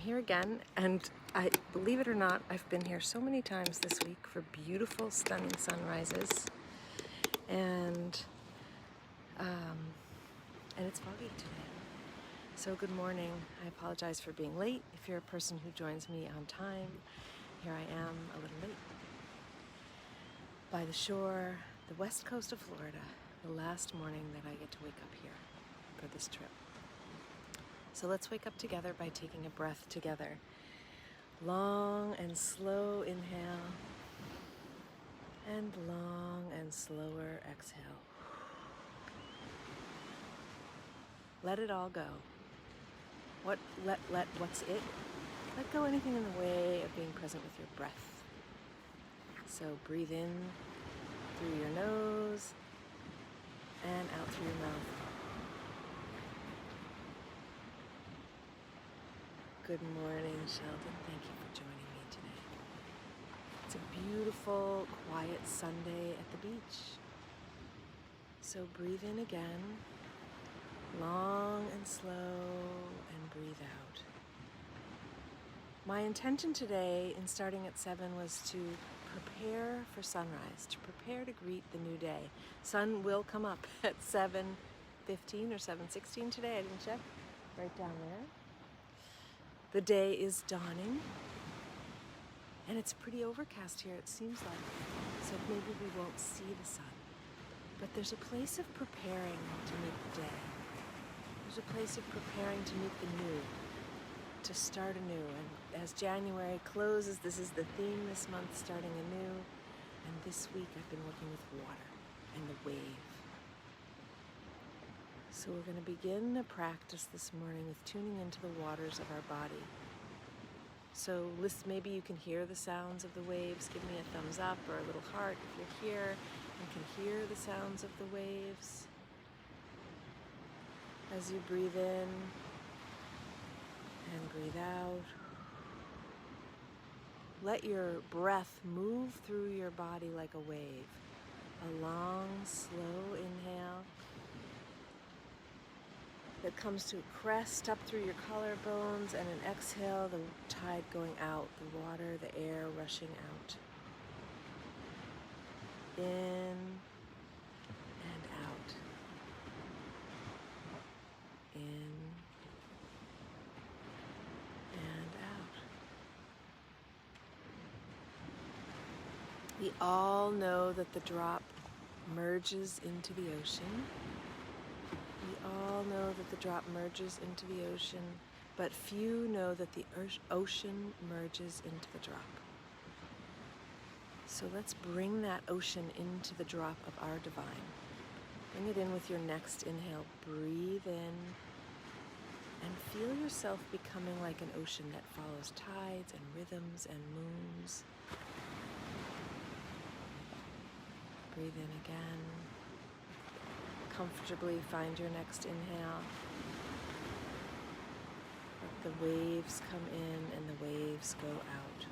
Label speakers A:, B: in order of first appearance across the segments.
A: here again, and believe it or not, I've been here so many times this week for beautiful, stunning sunrises, and it's foggy today. So good morning. I apologize for being late. If you're a person who joins me on time, here I am a little late. By the shore, the west coast of Florida, the last morning that I get to wake up here for this trip. So let's wake up together by taking a breath together. Long and slow inhale, and long and slower exhale. Let it all go. What's it? Let go anything in the way of being present with your breath. So breathe in through your nose and out through your mouth. Good morning, Sheldon. Thank you for joining me today. It's a beautiful, quiet Sunday at the beach. So breathe in again, long and slow, and breathe out. My intention today in starting at 7 was to prepare for sunrise, to prepare to greet the new day. Sun will come up at 7:15 or 7:16 today. I didn't check. Right down there. The day is dawning, and it's pretty overcast here, it seems like, so maybe we won't see the sun. But there's a place of preparing to meet the day. There's a place of preparing to meet the new, to start anew. And as January closes, this is the theme this month, starting anew. And this week I've been working with water and the wave. So we're going to begin a practice this morning with tuning into the waters of our body. So maybe you can hear the sounds of the waves. Give me a thumbs up or a little heart if you're here and can hear the sounds of the waves. As you breathe in and breathe out, let your breath move through your body like a wave. A long, slow inhale that comes to a crest up through your collarbones, and an exhale, the tide going out, the water, the air rushing out. In and out. In and out. We all know that the drop merges into the ocean. We all know that the drop merges into the ocean, but few know that the ocean merges into the drop. So let's bring that ocean into the drop of our divine. Bring it in with your next inhale. Breathe in and feel yourself becoming like an ocean that follows tides and rhythms and moons. Breathe in again. Comfortably find your next inhale. Let the waves come in and the waves go out.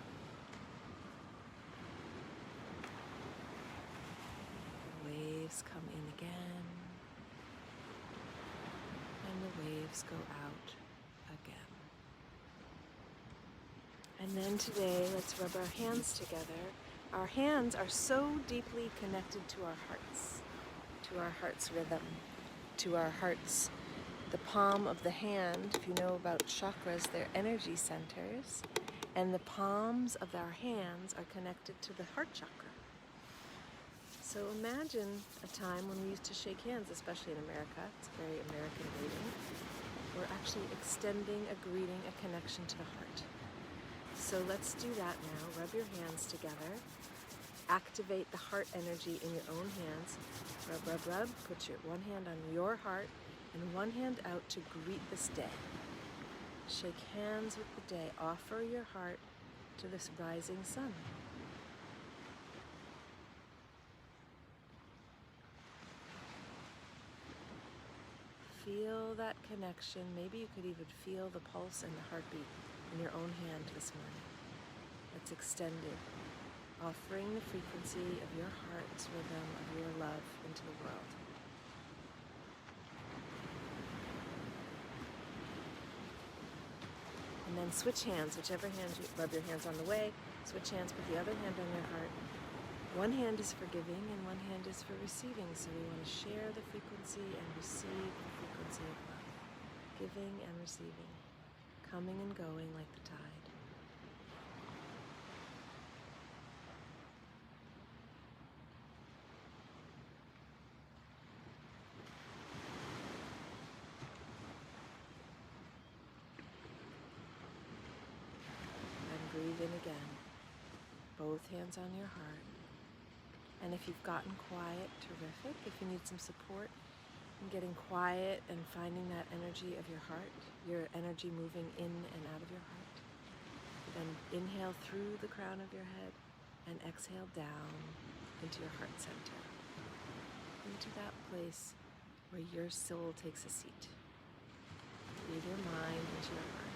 A: The waves come in again, and the waves go out again. And then today, let's rub our hands together. Our hands are so deeply connected to our hearts. To our heart's rhythm, to our heart's, the palm of the hand. If you know about chakras, they're energy centers, and the palms of our hands are connected to the heart chakra. So imagine a time when we used to shake hands, especially in America. It's a very American greeting. We're actually extending a greeting, a connection to the heart. So let's do that now. Rub your hands together. Activate the heart energy in your own hands. Rub, rub, rub. Put your one hand on your heart and one hand out to greet this day. Shake hands with the day. Offer your heart to this rising sun. Feel that connection. Maybe you could even feel the pulse and the heartbeat in your own hand this morning. It's extended. Offering the frequency of your heart's rhythm, of your love into the world. And And then switch hands, whichever hand you rub your hands on the way, switch hands, put the other hand on your heart. One hand is for giving and one hand is for receiving. So we want to share the frequency and receive the frequency of love. Giving and receiving, coming and going like the tide. Breathe in again, both hands on your heart. And if you've gotten quiet, terrific. If you need some support in getting quiet and finding that energy of your heart, your energy moving in and out of your heart, then inhale through the crown of your head and exhale down into your heart center, into that place where your soul takes a seat. Breathe your mind into your heart.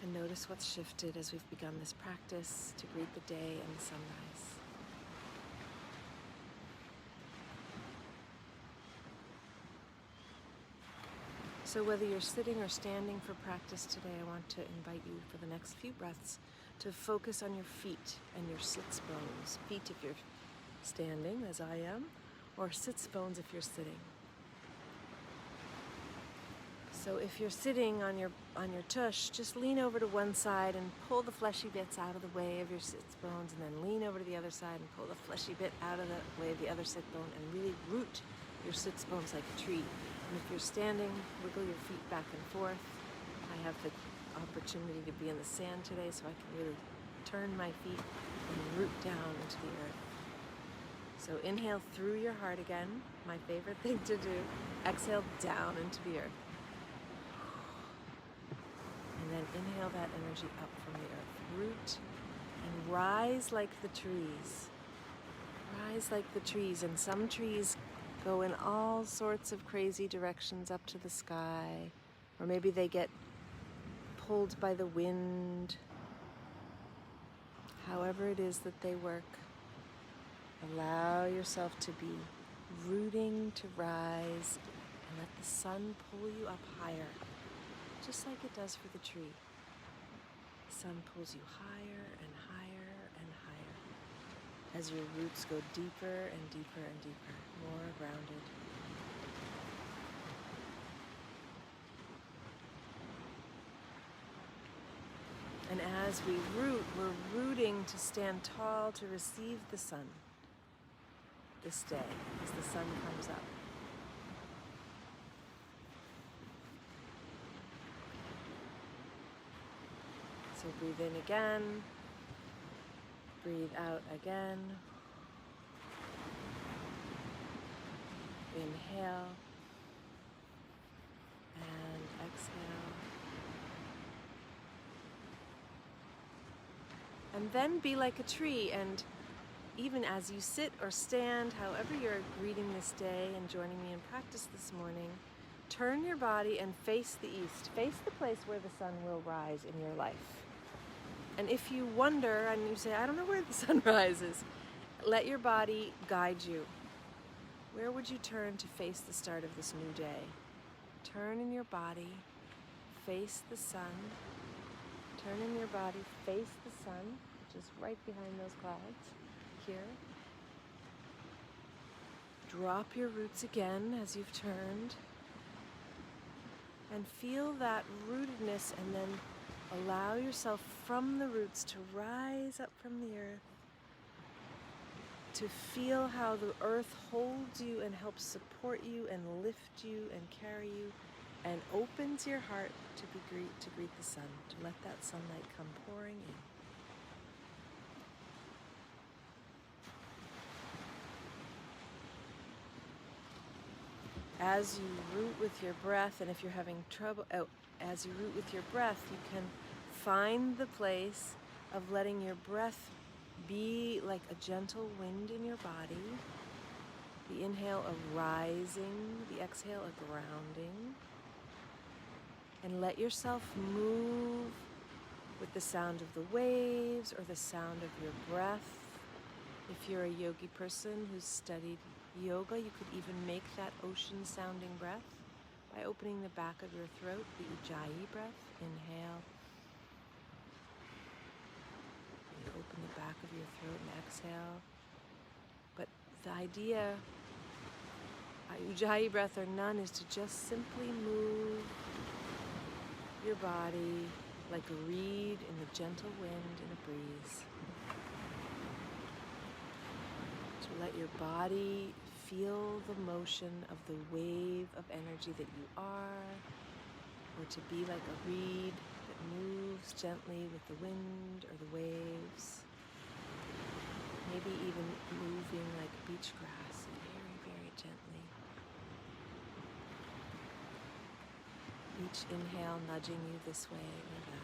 A: And notice what's shifted as we've begun this practice to greet the day and the sunrise. So whether you're sitting or standing for practice today, I want to invite you for the next few breaths to focus on your feet and your sits bones. Feet if you're standing, as I am, or sits bones if you're sitting. So if you're sitting on your tush, just lean over to one side and pull the fleshy bits out of the way of your sits bones, and then lean over to the other side and pull the fleshy bit out of the way of the other sit bone, and really root your sits bones like a tree. And if you're standing, wiggle your feet back and forth. I have the opportunity to be in the sand today, so I can really turn my feet and root down into the earth. So inhale through your heart again, my favorite thing to do. Exhale down into the earth. And then inhale that energy up from the earth. Root and rise like the trees. Rise like the trees. And some trees go in all sorts of crazy directions up to the sky. Or maybe they get pulled by the wind. However it is that they work, allow yourself to be rooting to rise and let the sun pull you up higher. Just like it does for the tree. The sun pulls you higher and higher and higher as your roots go deeper and deeper and deeper, more grounded. And as we root, we're rooting to stand tall to receive the sun this day as the sun comes up. So breathe in again, breathe out again, inhale, and exhale. And then be like a tree, and even as you sit or stand, however you're greeting this day and joining me in practice this morning, turn your body and face the east. Face the place where the sun will rise in your life. And if you wonder and you say, I don't know where the sun rises, let your body guide you. Where would you turn to face the start of this new day? Turn in your body, face the sun. Turn in your body, face the sun, which is right behind those clouds, here. Drop your roots again as you've turned. And feel that rootedness, and then allow yourself from the roots to rise up from the earth, to feel how the earth holds you and helps support you and lift you and carry you, and opens your heart to greet the sun, to let that sunlight come pouring in. As you root with your breath, and if you're having trouble, as you root with your breath, you can find the place of letting your breath Be like a gentle wind in your body. The inhale a rising, the exhale a grounding. And let yourself move with the sound of the waves or the sound of your breath. If you're a yogi person who's studied yoga, you could even make that ocean-sounding breath by opening the back of your throat, the Ujjayi breath. Inhale. You open the back of your throat and exhale. But the idea, Ujjayi breath or none, is to just simply move your body like a reed in the gentle wind in a breeze. To let your body feel the motion of the wave of energy that you are, or to be like a reed that moves gently with the wind or the waves. Maybe even moving like beach grass, very, very gently. Each inhale nudging you this way or that.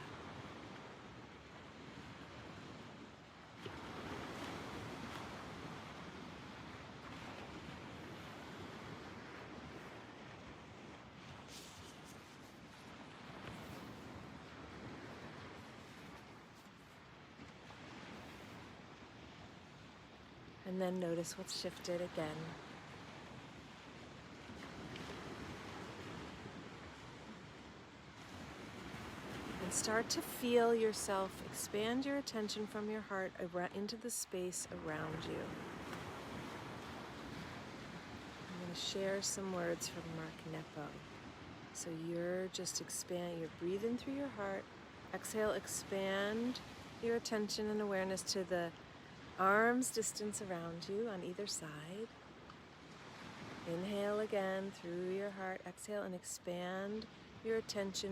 A: And then notice what's shifted again. And start to feel yourself expand your attention from your heart into the space around you. I'm going to share some words from Mark Nepo. So you're just you're breathing through your heart. Exhale, expand your attention and awareness to the arm's distance around you on either side. Inhale again through your heart. Exhale and expand your attention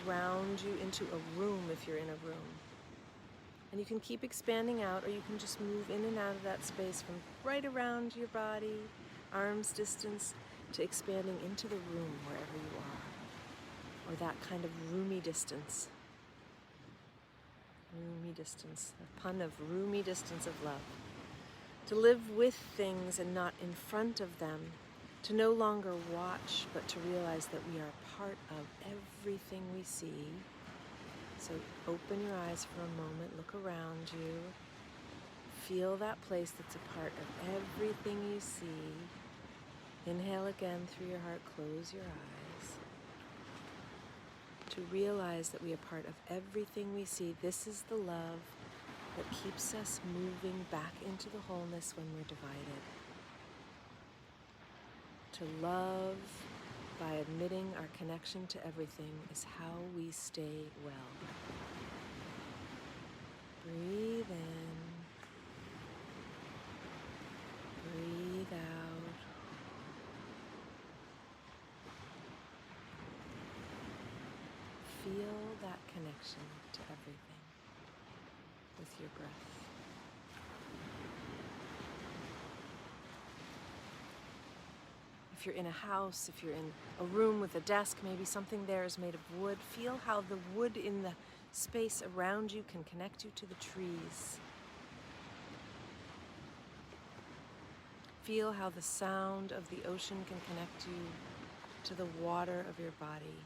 A: around you into a room if you're in a room. And you can keep expanding out, or you can just move in and out of that space from right around your body, arm's distance, to expanding into the room wherever you are. Or that kind of roomy distance. Roomy distance, a pun of roomy distance of love. To live with things and not in front of them. To no longer watch, but to realize that we are part of everything we see. So open your eyes for a moment, look around you. Feel that place that's a part of everything you see. Inhale again through your heart, close your eyes. To realize that we are part of everything we see. This is the love that keeps us moving back into the wholeness when we're divided. To love by admitting our connection to everything is how we stay well. Breathe in. Breathe out. Feel that connection to everything with your breath. If you're in a house, if you're in a room with a desk, maybe something there is made of wood, feel how the wood in the space around you can connect you to the trees. Feel how the sound of the ocean can connect you to the water of your body.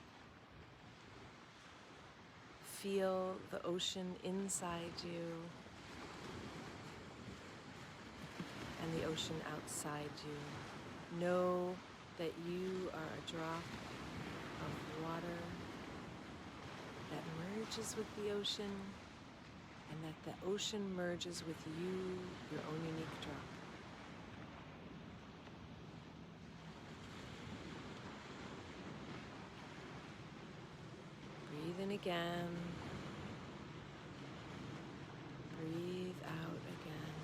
A: Feel the ocean inside you and the ocean outside you. Know that you are a drop of water that merges with the ocean, and that the ocean merges with you, your own unique drop. Breathe in again. Breathe out again.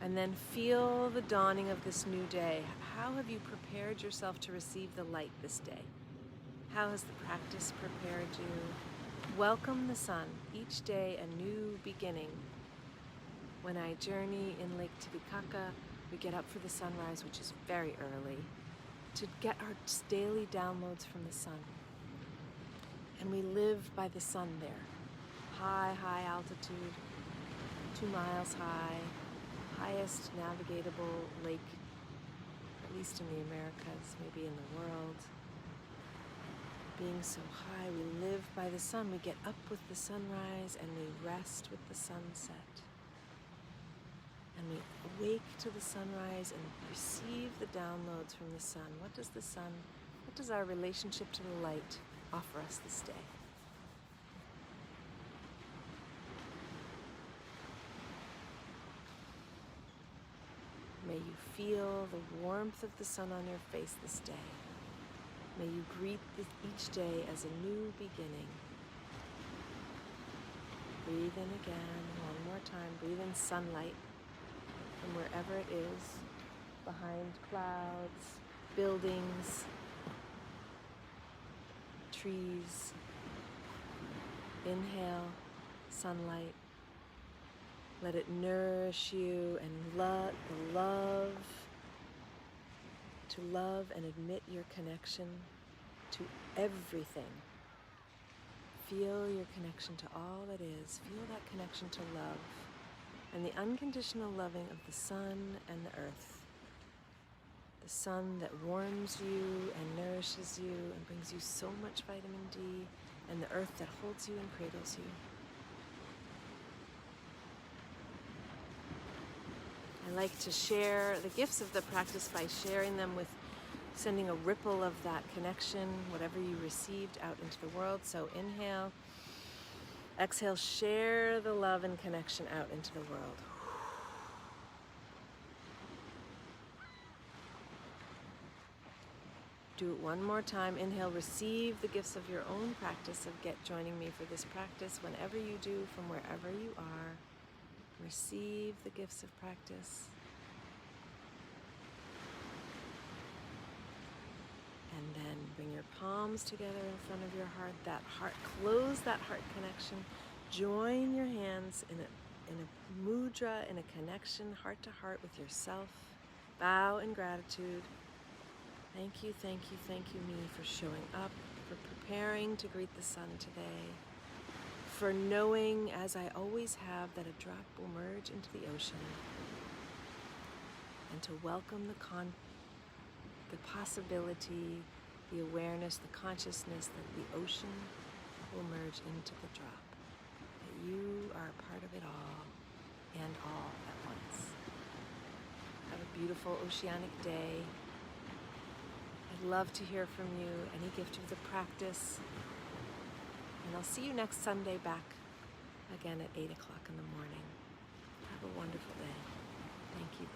A: And then feel the dawning of this new day. How have you prepared yourself to receive the light this day? How has the practice prepared you? Welcome the sun. Each day a new beginning. When I journey in Lake Titicaca, we get up for the sunrise, which is very early, to get our daily downloads from the sun. And we live by the sun there. High, high altitude, 2 miles high, highest navigatable lake, at least in the Americas, maybe in the world. Being so high, we live by the sun. We get up with the sunrise and we rest with the sunset. And we awake to the sunrise and receive the downloads from the sun. What does our relationship to the light offer us this day? May you feel the warmth of the sun on your face this day. May you greet each day as a new beginning. Breathe in again, one more time. Breathe in sunlight from wherever it is, behind clouds, buildings, trees. Inhale sunlight. Let it nourish you and to love and admit your connection to everything. Feel your connection to all that is. Feel that connection to love and the unconditional loving of the sun and the earth. The sun that warms you and nourishes you and brings you so much vitamin D, and the earth that holds you and cradles you. I like to share the gifts of the practice by sharing them with sending a ripple of that connection, whatever you received, out into the world. So inhale, exhale, share the love and connection out into the world. Do it one more time. Inhale, receive the gifts of your own practice of joining me for this practice whenever you do, from wherever you are. Receive the gifts of practice. And then bring your palms together in front of your heart. Close that heart connection. Join your hands in a mudra, in a connection, heart to heart with yourself. Bow in gratitude. Thank you, me for showing up, for preparing to greet the sun today, for knowing, as I always have, that a drop will merge into the ocean, and to welcome the possibility, the awareness, the consciousness that the ocean will merge into the drop, that you are a part of it all and all at once. Have a beautiful oceanic day. I'd love to hear from you, any gift of the practice. And I'll see you next Sunday back again at 8 o'clock in the morning. Have a wonderful day. Thank you.